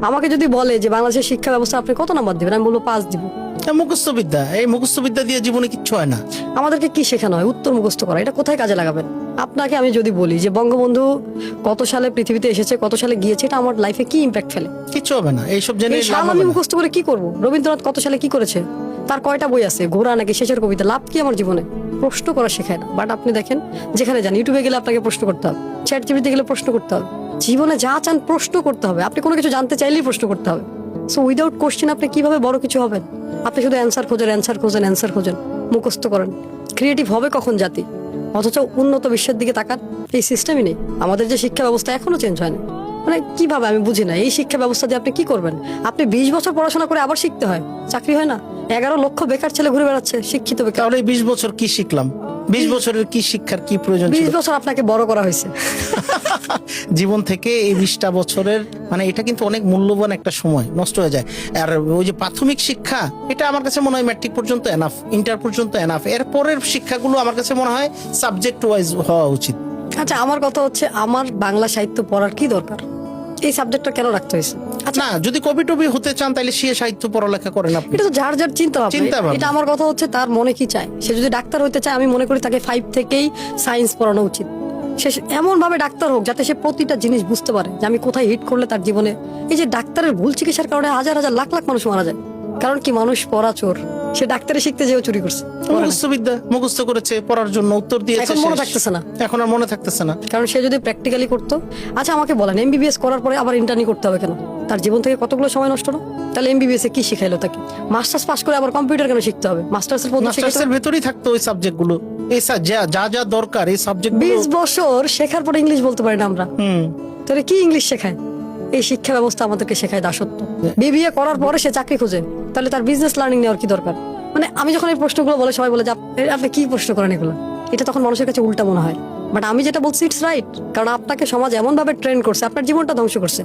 আমাকে যদি বলে যে বাংলাদেশের শিক্ষা ব্যবস্থা আপনি কত নাম্বার দিবেন, আমি বলবো 5 দিব। মুখস্থ বিদ্যা, এই মুখস্থ বিদ্যা দিয়ে জীবনে কিচ্ছু হয় না। আমাদেরকে কি শেখানো হয়? উত্তর মুখস্থ করা। এটা কোথায় কাজে লাগাবেন? আপনাকে আমি যদি বলি যে বঙ্গবন্ধু কত সালে পৃথিবীতে এসেছে, কত সালে গিয়েছে, এটা আমার লাইফে কি ইম্প্যাক্ট ফেলে? কিচ্ছু হবে না এইসব জেনে। এই সাল আমি মুখস্থ করে কি করব? রবীন্দ্রনাথ কত সালে কি করেছে, তার কয়টা বই আছে, ঘোড়া নাকি শেষের কবিতা, লাভ কি আমার জীবনে? প্রশ্ন করা শেখায় না। বাট আপনি দেখেন, যেখানে যান, ইউটিউবে গেলে আপনাকে প্রশ্ন করতে হবে, চ্যাট জিপিটিতে গেলে প্রশ্ন করতে হবে, জীবনে যা চান প্রশ্ন করতে হবে। আপনি কোনো কিছু জানতে চাইলেই প্রশ্ন করতে হবে। সো উইদাউট কোশ্চেন আপনি কিভাবে বড় কিছু হবেন? আপনি শুধু অ্যান্সার খোঁজেন, অ্যান্সার খোঁজেন, অ্যান্সার খোঁজেন, মুখস্থ করেন। ক্রিয়েটিভ হবে কখন জাতি? অথচ উন্নত বিশ্বের দিকে তাকান, এই সিস্টেমই নেই। আমাদের যে শিক্ষা ব্যবস্থা এখনো চেঞ্জ হয়নি। মানে কিভাবে আমি বুঝি না, এই শিক্ষা ব্যবস্থা দিয়ে আপনি কি করবেন? আপনি 20 বছর পড়াশোনা করে আবার শিখতে হয়, চাকরি হয় না। 11 লক্ষ বেকার ছেলে ঘুরে বেড়াচ্ছে, শিক্ষিত বেকার। তাহলে 20 বছর কি শিখলাম? 20 বছরের কি শিক্ষার কি প্রয়োজন 20 ছিল? বছর আপনাকে বড় করা হয়েছে। জীবন থেকে এই 20টা বছরের মানে এটা কিন্তু অনেক মূল্যবান একটা সময় নষ্ট হয়ে যায়। আর ওই যে প্রাথমিক শিক্ষা, এটা আমার কাছে মনে হয় ম্যাট্রিক পর্যন্ত এনাফ, ইন্টার পর্যন্ত এনাফ। এর পরের শিক্ষাগুলো আমার কাছে মনে হয় সাবজেক্ট ওয়াইজ হওয়া উচিত। আচ্ছা, আমার কথা হচ্ছে, আমার বাংলা সাহিত্য পড়ার কি দরকার? এই সাবজেক্টটা কেন রাখতে হয়েছে? আচ্ছা, না, যদি কবি টবি হতে চান তাহলে সে সাহিত্য পড়ালেখা করেন আপনি। এটা তো যার যার চিন্তা ভাবনা। এটা আমার কথা হচ্ছে, তার মনে কি চায়। সে যদি ডাক্তার হতে চায়, আমি মনে করি তাকে 5 থেকেই সায়েন্স পড়ানো উচিত। সে এমন ভাবে ডাক্তার হোক যাতে সে প্রতিটা জিনিস বুঝতে পারে যে আমি কোথায় হিট করলে তার জীবনে। এই যে ডাক্তারের ভুল চিকিৎসার কারণে হাজার হাজার লাখ লাখ মানুষ মারা যায়, কারণ কি? মানুষ পড়া চোর। সে ডাক্তারে শিখতে যেও চুরি করছে, মুখস্থ বিদ্যা মুখস্থ করেছে, পড়ার জন্য উত্তর দিয়েছে, এখন মনে শেষ। থাকতেছে না। এখন আর মনে থাকতেছে না, কারণ সে যদি প্র্যাকটিক্যালি করতো। আচ্ছা আমাকে বলেন, এমবিবিএস করার পরে আবার ইন্টার্নি করতে হবে কেন? তার জীবন থেকে কতগুলো সময় নষ্ট না? তাহলে এমবিবিএস এ কি শিখাইলো তাকে? মাস্টার্স পাস করে আবার কম্পিউটার কেন শিখতে হবে? মাস্টার্সের পদ্ধতি মাস্টার্সের ভেতরেই থাকতো ওই সাবজেক্ট গুলো। এই যা যা যা দরকার এই সাবজেক্ট 20 বছর শেখার পরে ইংলিশ বলতে পারি না আমরা। হুম তাহলে কি ইংলিশ শেখায়? এই শিক্ষা ব্যবস্থা আমাদেরকে শেখায় দাসত্ব। বিবিএ করার পরে সে চাকরি খোঁজে, তাহলে তার বিজনেস লার্নিং নেওয়ার কি দরকার? মানে আমি যখন এই প্রশ্নগুলো বলে, সবাই বলে যে আপনি কি প্রশ্ন করেন এগুলো। এটা তখন মানুষের কাছে উল্টা মনে হয়। বাট আমি যেটা বলছি ইটস রাইট, কারণ আপনাকে সমাজ এমন ভাবে ট্রেন করছে, আপনার জীবনটা ধ্বংস করছে।